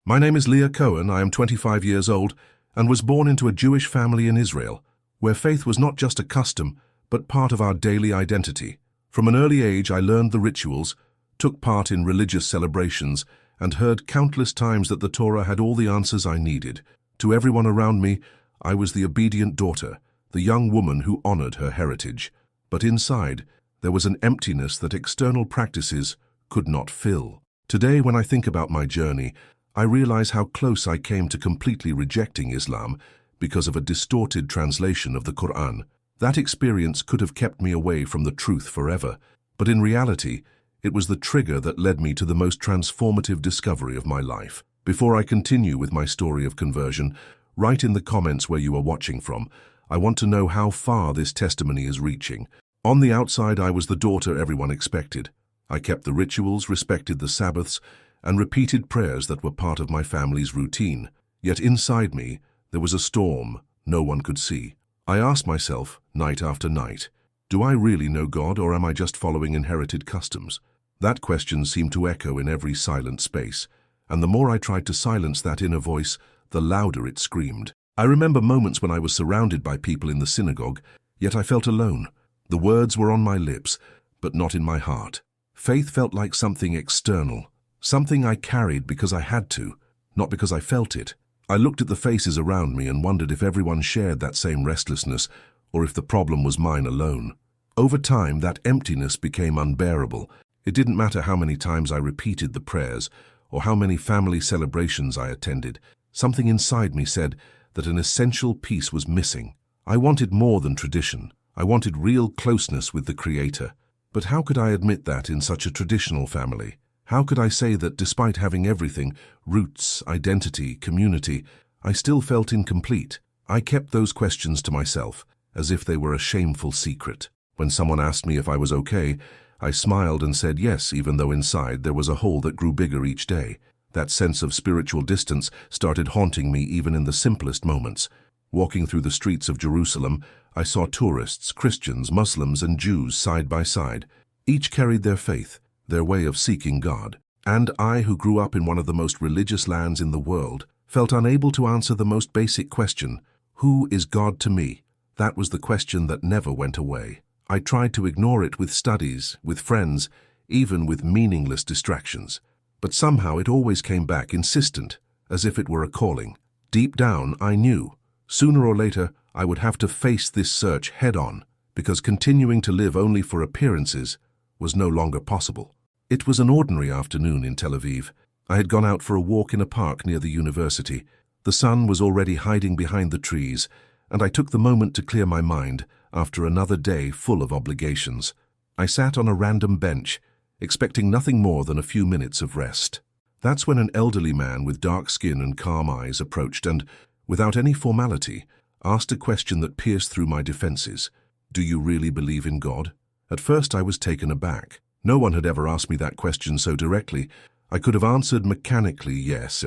My name is Leah Cohen, I am 25 years old, and was born into a Jewish family in Israel, where faith was not just a custom, but part of our daily identity. From an early age I learned the rituals, took part in religious celebrations, and heard countless times that the Torah had all the answers I needed. To everyone around me, I was the obedient daughter, the young woman who honored her heritage. But inside, there was an emptiness that external practices could not fill. Today, when I think about my journey, I realize how close I came to completely rejecting Islam because of a distorted translation of the Qur'an. That experience could have kept me away from the truth forever, but in reality, it was the trigger that led me to the most transformative discovery of my life. Before I continue with my story of conversion, write in the comments where you are watching from. I want to know how far this testimony is reaching. On the outside, I was the daughter everyone expected. I kept the rituals, respected the Sabbaths, and repeated prayers that were part of my family's routine. Yet inside me, there was a storm no one could see. I asked myself, night after night, do I really know God, or am I just following inherited customs? That question seemed to echo in every silent space, and the more I tried to silence that inner voice, the louder it screamed. I remember moments when I was surrounded by people in the synagogue, yet I felt alone. The words were on my lips, but not in my heart. Faith felt like something external, something I carried because I had to, not because I felt it. I looked at the faces around me and wondered if everyone shared that same restlessness, or if the problem was mine alone. Over time, that emptiness became unbearable. It didn't matter how many times I repeated the prayers, or how many family celebrations I attended. Something inside me said that an essential piece was missing. I wanted more than tradition. I wanted real closeness with the Creator. But how could I admit that in such a traditional family? How could I say that despite having everything, roots, identity, community, I still felt incomplete? I kept those questions to myself, as if they were a shameful secret. When someone asked me if I was okay, I smiled and said yes, even though inside there was a hole that grew bigger each day. That sense of spiritual distance started haunting me even in the simplest moments. Walking through the streets of Jerusalem, I saw tourists, Christians, Muslims, and Jews side by side. Each carried their faith, their way of seeking God. And I, who grew up in one of the most religious lands in the world, felt unable to answer the most basic question: who is God to me? That was the question that never went away. I tried to ignore it with studies, with friends, even with meaningless distractions. But somehow it always came back insistent, as if it were a calling. Deep down, I knew, sooner or later, I would have to face this search head-on, because continuing to live only for appearances was no longer possible. It was an ordinary afternoon in Tel Aviv. I had gone out for a walk in a park near the university. The sun was already hiding behind the trees, and I took the moment to clear my mind after another day full of obligations. I sat on a random bench, expecting nothing more than a few minutes of rest. That's when an elderly man with dark skin and calm eyes approached and, without any formality, asked a question that pierced through my defenses. Do you really believe in God? At first I was taken aback. No one had ever asked me that question so directly. I could have answered mechanically yes.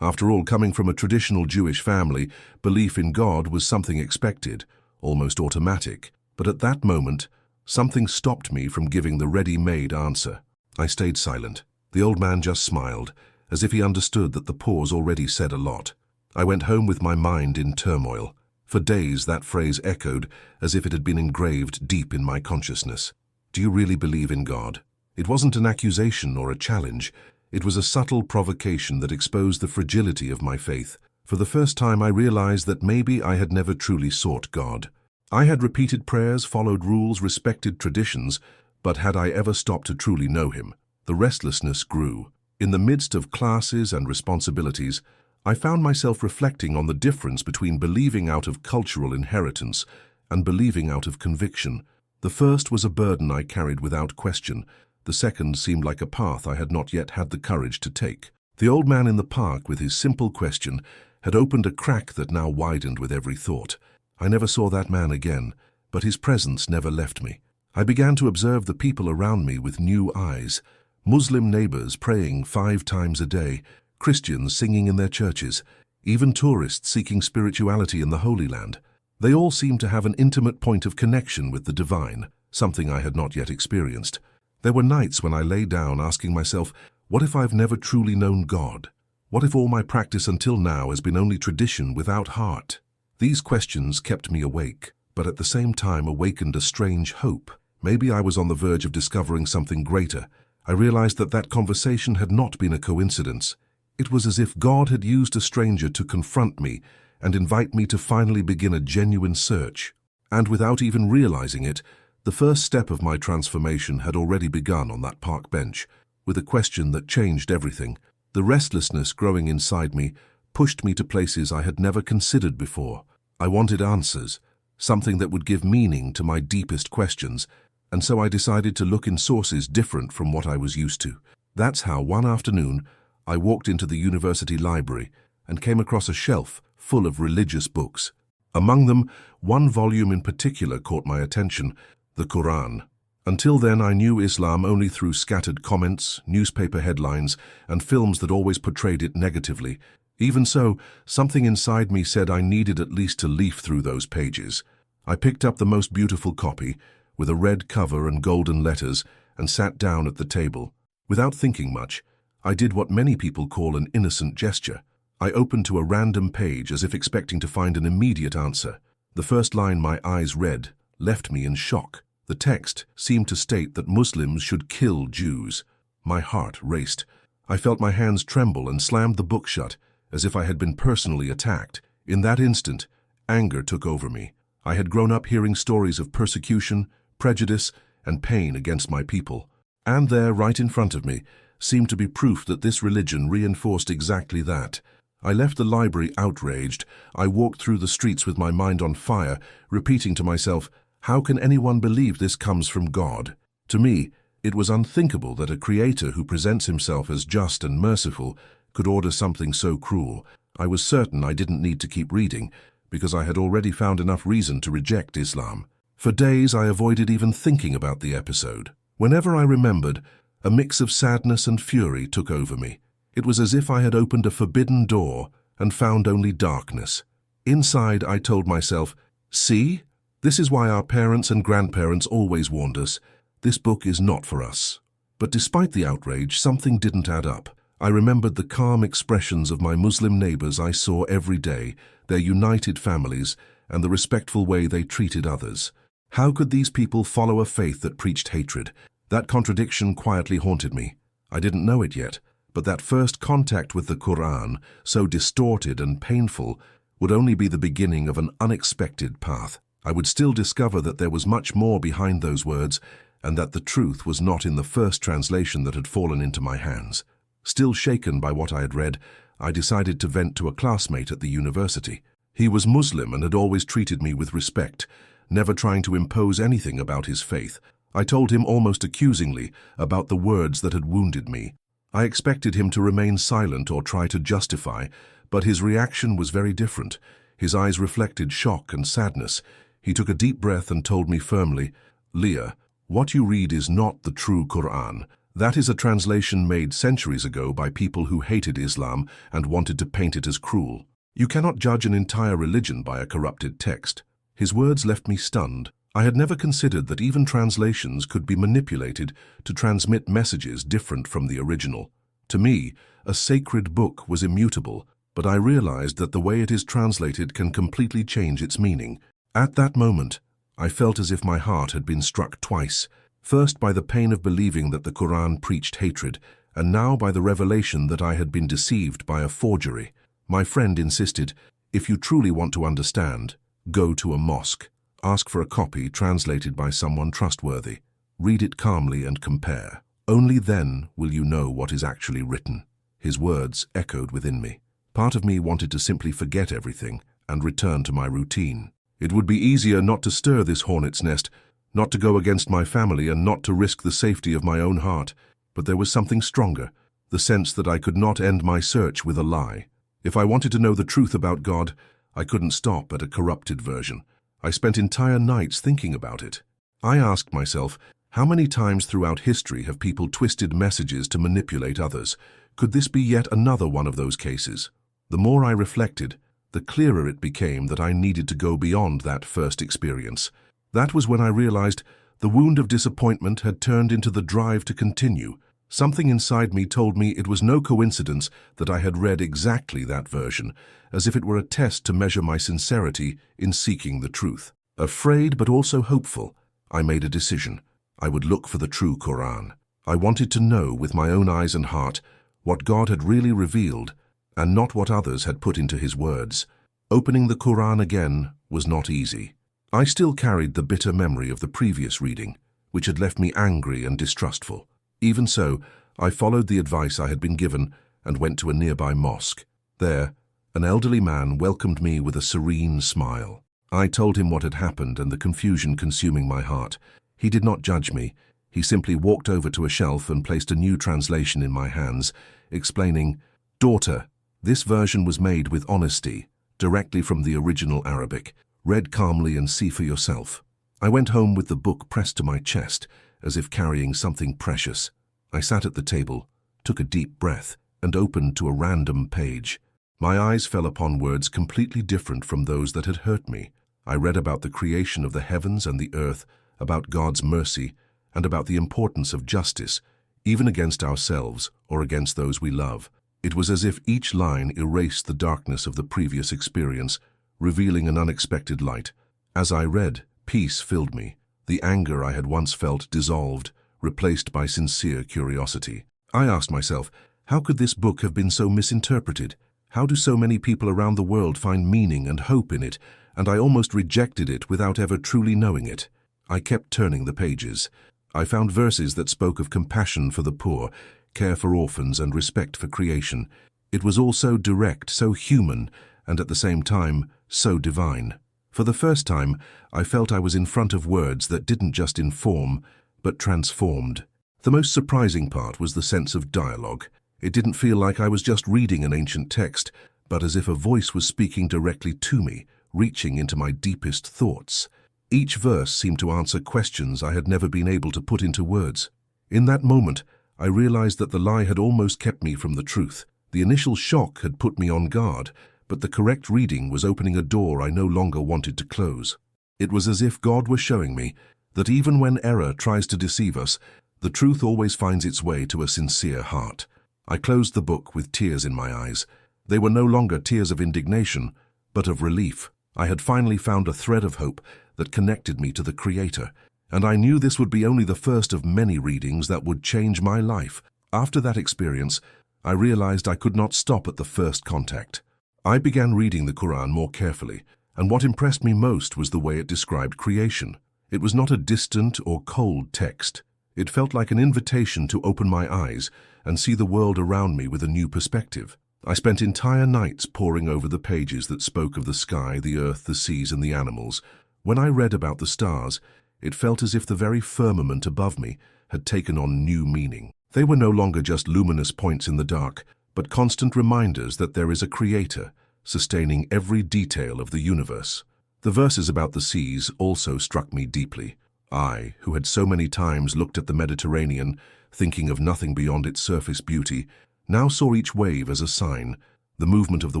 After all, coming from a traditional Jewish family, belief in God was something expected, almost automatic. But at that moment, something stopped me from giving the ready-made answer. I stayed silent. The old man just smiled, as if he understood that the pause already said a lot. I went home with my mind in turmoil. For days that phrase echoed as if it had been engraved deep in my consciousness. Do you really believe in God? It wasn't an accusation or a challenge. It was a subtle provocation that exposed the fragility of my faith. For the first time I realized that maybe I had never truly sought God. I had repeated prayers, followed rules, respected traditions, but had I ever stopped to truly know Him? The restlessness grew. In the midst of classes and responsibilities, I found myself reflecting on the difference between believing out of cultural inheritance and believing out of conviction. The first was a burden I carried without question. The second seemed like a path I had not yet had the courage to take. The old man in the park, with his simple question, had opened a crack that now widened with every thought. I never saw that man again, but his presence never left me. I began to observe the people around me with new eyes. Muslim neighbors praying 5 times a day, Christians singing in their churches, even tourists seeking spirituality in the Holy Land. They all seemed to have an intimate point of connection with the divine, something I had not yet experienced. There were nights when I lay down asking myself, what if I've never truly known God? What if all my practice until now has been only tradition without heart? These questions kept me awake, but at the same time awakened a strange hope. Maybe I was on the verge of discovering something greater. I realized that that conversation had not been a coincidence. It was as if God had used a stranger to confront me and invite me to finally begin a genuine search. And without even realizing it, the first step of my transformation had already begun on that park bench, with a question that changed everything. The restlessness growing inside me pushed me to places I had never considered before. I wanted answers, something that would give meaning to my deepest questions, and so I decided to look in sources different from what I was used to. That's how one afternoon I walked into the university library and came across a shelf full of religious books. Among them, one volume in particular caught my attention, the Qur'an. Until then, I knew Islam only through scattered comments, newspaper headlines, and films that always portrayed it negatively. Even so, something inside me said I needed at least to leaf through those pages. I picked up the most beautiful copy, with a red cover and golden letters, and sat down at the table. Without thinking much, I did what many people call an innocent gesture. I opened to a random page as if expecting to find an immediate answer. The first line my eyes read left me in shock. The text seemed to state that Muslims should kill Jews. My heart raced. I felt my hands tremble and slammed the book shut, as if I had been personally attacked. In that instant, anger took over me. I had grown up hearing stories of persecution, prejudice, and pain against my people. And there, right in front of me, seemed to be proof that this religion reinforced exactly that. I left the library outraged. I walked through the streets with my mind on fire, repeating to myself, how can anyone believe this comes from God? To me, it was unthinkable that a creator who presents himself as just and merciful could order something so cruel. I was certain I didn't need to keep reading, because I had already found enough reason to reject Islam. For days I avoided even thinking about the episode. Whenever I remembered, a mix of sadness and fury took over me. It was as if I had opened a forbidden door and found only darkness. Inside, I told myself, see? This is why our parents and grandparents always warned us. This book is not for us. But despite the outrage, something didn't add up. I remembered the calm expressions of my Muslim neighbors I saw every day, their united families, and the respectful way they treated others. How could these people follow a faith that preached hatred? That contradiction quietly haunted me. I didn't know it yet, but that first contact with the Qur'an, so distorted and painful, would only be the beginning of an unexpected path. I would still discover that there was much more behind those words, and that the truth was not in the first translation that had fallen into my hands. Still shaken by what I had read, I decided to vent to a classmate at the university. He was Muslim and had always treated me with respect, never trying to impose anything about his faith. I told him almost accusingly about the words that had wounded me. I expected him to remain silent or try to justify, but his reaction was very different. His eyes reflected shock and sadness. He took a deep breath and told me firmly, Leah, what you read is not the true Qur'an. That is a translation made centuries ago by people who hated Islam and wanted to paint it as cruel. You cannot judge an entire religion by a corrupted text. His words left me stunned. I had never considered that even translations could be manipulated to transmit messages different from the original. To me, a sacred book was immutable, but I realized that the way it is translated can completely change its meaning. At that moment, I felt as if my heart had been struck twice. First by the pain of believing that the Qur'an preached hatred, and now by the revelation that I had been deceived by a forgery. My friend insisted, if you truly want to understand, go to a mosque. Ask for a copy translated by someone trustworthy. Read it calmly and compare. Only then will you know what is actually written. His words echoed within me. Part of me wanted to simply forget everything and return to my routine. It would be easier not to stir this hornet's nest, not to go against my family and not to risk the safety of my own heart. But there was something stronger, the sense that I could not end my search with a lie. If I wanted to know the truth about God, I couldn't stop at a corrupted version. I spent entire nights thinking about it. I asked myself, how many times throughout history have people twisted messages to manipulate others? Could this be yet another one of those cases? The more I reflected, the clearer it became that I needed to go beyond that first experience. That was when I realized the wound of disappointment had turned into the drive to continue. Something inside me told me it was no coincidence that I had read exactly that version, as if it were a test to measure my sincerity in seeking the truth. Afraid but also hopeful, I made a decision. I would look for the true Qur'an. I wanted to know with my own eyes and heart what God had really revealed and not what others had put into his words. Opening the Qur'an again was not easy. I still carried the bitter memory of the previous reading, which had left me angry and distrustful. Even so, I followed the advice I had been given and went to a nearby mosque. There, an elderly man welcomed me with a serene smile. I told him what had happened and the confusion consuming my heart. He did not judge me. He simply walked over to a shelf and placed a new translation in my hands, explaining, "Daughter, this version was made with honesty, directly from the original Arabic. Read calmly and see for yourself." I went home with the book pressed to my chest, as if carrying something precious. I sat at the table, took a deep breath, and opened to a random page. My eyes fell upon words completely different from those that had hurt me. I read about the creation of the heavens and the earth, about God's mercy, and about the importance of justice, even against ourselves or against those we love. It was as if each line erased the darkness of the previous experience, revealing an unexpected light. As I read, peace filled me. The anger I had once felt dissolved, replaced by sincere curiosity. I asked myself, how could this book have been so misinterpreted? How do so many people around the world find meaning and hope in it, and I almost rejected it without ever truly knowing it? I kept turning the pages. I found verses that spoke of compassion for the poor, care for orphans, and respect for creation. It was all so direct, so human, and at the same time, so divine. For the first time, I felt I was in front of words that didn't just inform, but transformed. The most surprising part was the sense of dialogue. It didn't feel like I was just reading an ancient text, but as if a voice was speaking directly to me, reaching into my deepest thoughts. Each verse seemed to answer questions I had never been able to put into words. In that moment, I realized that the lie had almost kept me from the truth. The initial shock had put me on guard, but the correct reading was opening a door I no longer wanted to close. It was as if God was showing me that even when error tries to deceive us, the truth always finds its way to a sincere heart. I closed the book with tears in my eyes. They were no longer tears of indignation, but of relief. I had finally found a thread of hope that connected me to the Creator, and I knew this would be only the first of many readings that would change my life. After that experience, I realized I could not stop at the first contact. I began reading the Qur'an more carefully, and what impressed me most was the way it described creation. It was not a distant or cold text. It felt like an invitation to open my eyes and see the world around me with a new perspective. I spent entire nights poring over the pages that spoke of the sky, the earth, the seas, and the animals. When I read about the stars, it felt as if the very firmament above me had taken on new meaning. They were no longer just luminous points in the dark, but constant reminders that there is a Creator, sustaining every detail of the universe. The verses about the seas also struck me deeply. I, who had so many times looked at the Mediterranean, thinking of nothing beyond its surface beauty, now saw each wave as a sign, the movement of the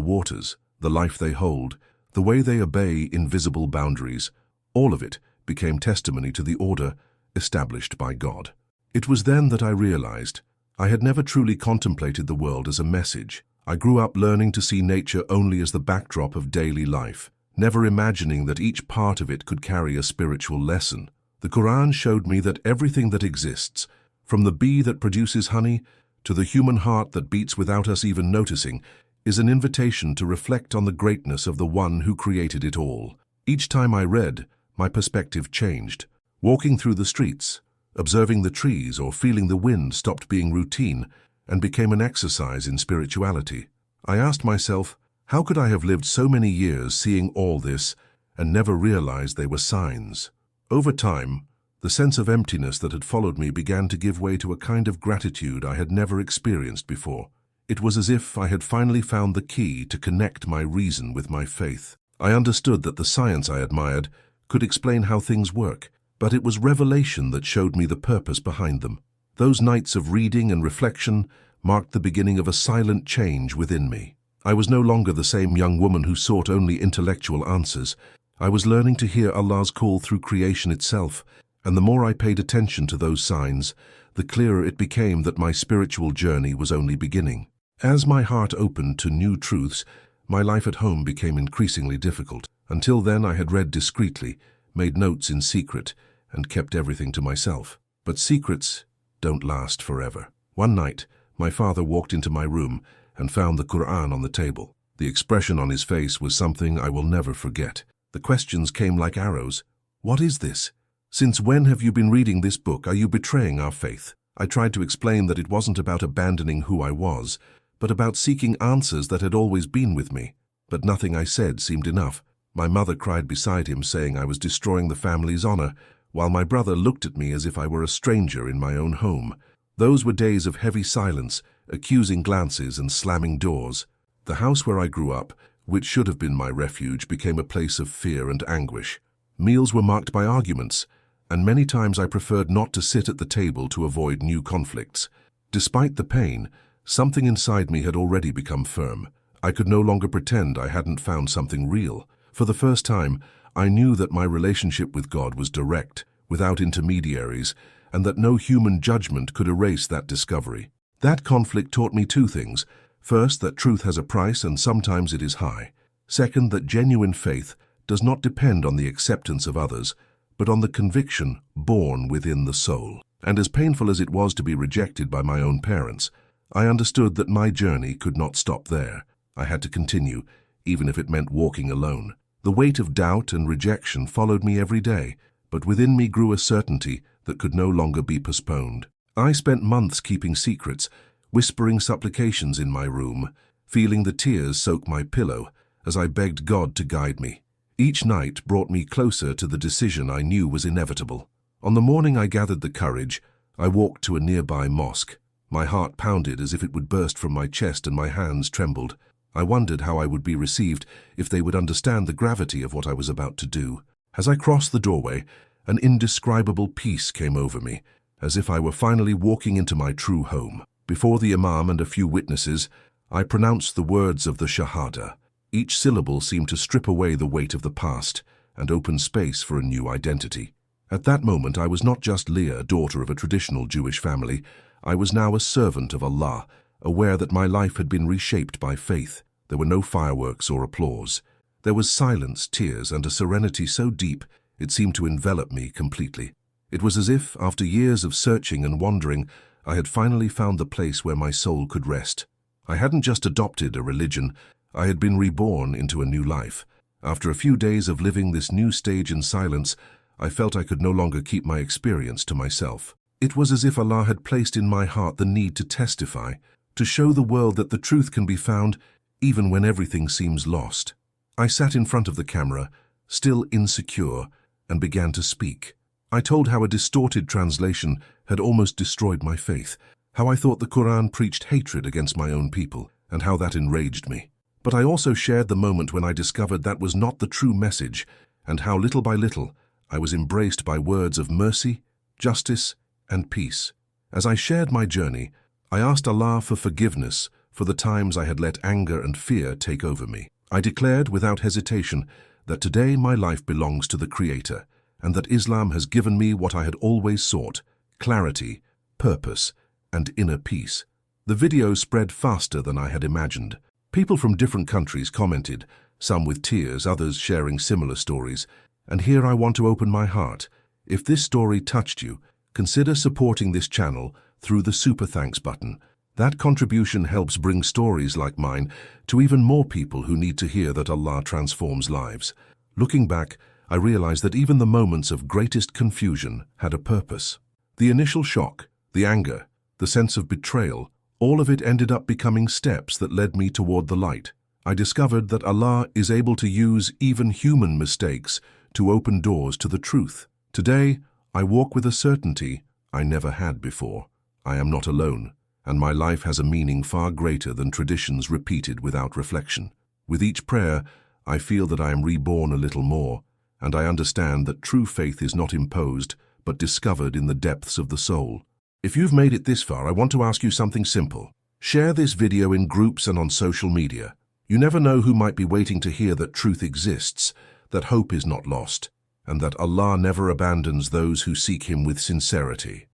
waters, the life they hold, the way they obey invisible boundaries. All of it became testimony to the order established by God. It was then that I realized I had never truly contemplated the world as a message. I grew up learning to see nature only as the backdrop of daily life, never imagining that each part of it could carry a spiritual lesson. The Qur'an showed me that everything that exists, from the bee that produces honey to the human heart that beats without us even noticing, is an invitation to reflect on the greatness of the one who created it all. Each time I read, my perspective changed. Walking through the streets, observing the trees or feeling the wind stopped being routine and became an exercise in spirituality. I asked myself, how could I have lived so many years seeing all this and never realized they were signs? Over time, the sense of emptiness that had followed me began to give way to a kind of gratitude I had never experienced before. It was as if I had finally found the key to connect my reason with my faith. I understood that the science I admired could explain how things work, but it was revelation that showed me the purpose behind them. Those nights of reading and reflection marked the beginning of a silent change within me. I was no longer the same young woman who sought only intellectual answers. I was learning to hear Allah's call through creation itself, and the more I paid attention to those signs, the clearer it became that my spiritual journey was only beginning. As my heart opened to new truths, my life at home became increasingly difficult. Until then, I had read discreetly, made notes in secret, and kept everything to myself. But secrets don't last forever. One night, my father walked into my room and found the Qur'an on the table. The expression on his face was something I will never forget. The questions came like arrows. "What is this? Since when have you been reading this book? Are you betraying our faith?" I tried to explain that it wasn't about abandoning who I was, but about seeking answers that had always been with me. But nothing I said seemed enough. My mother cried beside him, saying I was destroying the family's honor, while my brother looked at me as if I were a stranger in my own home. Those were days of heavy silence, accusing glances and slamming doors. The house where I grew up, which should have been my refuge, became a place of fear and anguish. Meals were marked by arguments, and many times I preferred not to sit at the table to avoid new conflicts. Despite the pain, something inside me had already become firm. I could no longer pretend I hadn't found something real. For the first time, I knew that my relationship with God was direct, without intermediaries, and that no human judgment could erase that discovery. That conflict taught me two things. First, that truth has a price and sometimes it is high. Second, that genuine faith does not depend on the acceptance of others, but on the conviction born within the soul. And as painful as it was to be rejected by my own parents, I understood that my journey could not stop there. I had to continue, even if it meant walking alone. The weight of doubt and rejection followed me every day, but within me grew a certainty that could no longer be postponed. I spent months keeping secrets, whispering supplications in my room, feeling the tears soak my pillow as I begged God to guide me. Each night brought me closer to the decision I knew was inevitable. On the morning I gathered the courage, I walked to a nearby mosque. My heart pounded as if it would burst from my chest and my hands trembled. I wondered how I would be received, if they would understand the gravity of what I was about to do. As I crossed the doorway, an indescribable peace came over me, as if I were finally walking into my true home. Before the imam and a few witnesses, I pronounced the words of the Shahada. Each syllable seemed to strip away the weight of the past and open space for a new identity. At that moment, I was not just Leah, daughter of a traditional Jewish family. I was now a servant of Allah, aware that my life had been reshaped by faith. There were no fireworks or applause. There was silence, tears, and a serenity so deep it seemed to envelop me completely. It was as if, after years of searching and wandering, I had finally found the place where my soul could rest. I hadn't just adopted a religion, I had been reborn into a new life. After a few days of living this new stage in silence, I felt I could no longer keep my experience to myself. It was as if Allah had placed in my heart the need to testify, to show the world that the truth can be found even when everything seems lost. I sat in front of the camera, still insecure, and began to speak. I told how a distorted translation had almost destroyed my faith, how I thought the Qur'an preached hatred against my own people, and how that enraged me. But I also shared the moment when I discovered that was not the true message, and how little by little I was embraced by words of mercy, justice, and peace. As I shared my journey, I asked Allah for forgiveness for the times I had let anger and fear take over me. I declared without hesitation that today my life belongs to the Creator, and that Islam has given me what I had always sought: clarity, purpose, and inner peace. The video spread faster than I had imagined. People from different countries commented, some with tears, others sharing similar stories. And here I want to open my heart. If this story touched you, consider supporting this channel through the Super Thanks button. That contribution helps bring stories like mine to even more people who need to hear that Allah transforms lives. Looking back, I realized that even the moments of greatest confusion had a purpose. The initial shock, the anger, the sense of betrayal, all of it ended up becoming steps that led me toward the light. I discovered that Allah is able to use even human mistakes to open doors to the truth. Today, I walk with a certainty I never had before. I am not alone, and my life has a meaning far greater than traditions repeated without reflection. With each prayer, I feel that I am reborn a little more, and I understand that true faith is not imposed, but discovered in the depths of the soul. If you've made it this far, I want to ask you something simple. Share this video in groups and on social media. You never know who might be waiting to hear that truth exists, that hope is not lost, and that Allah never abandons those who seek Him with sincerity.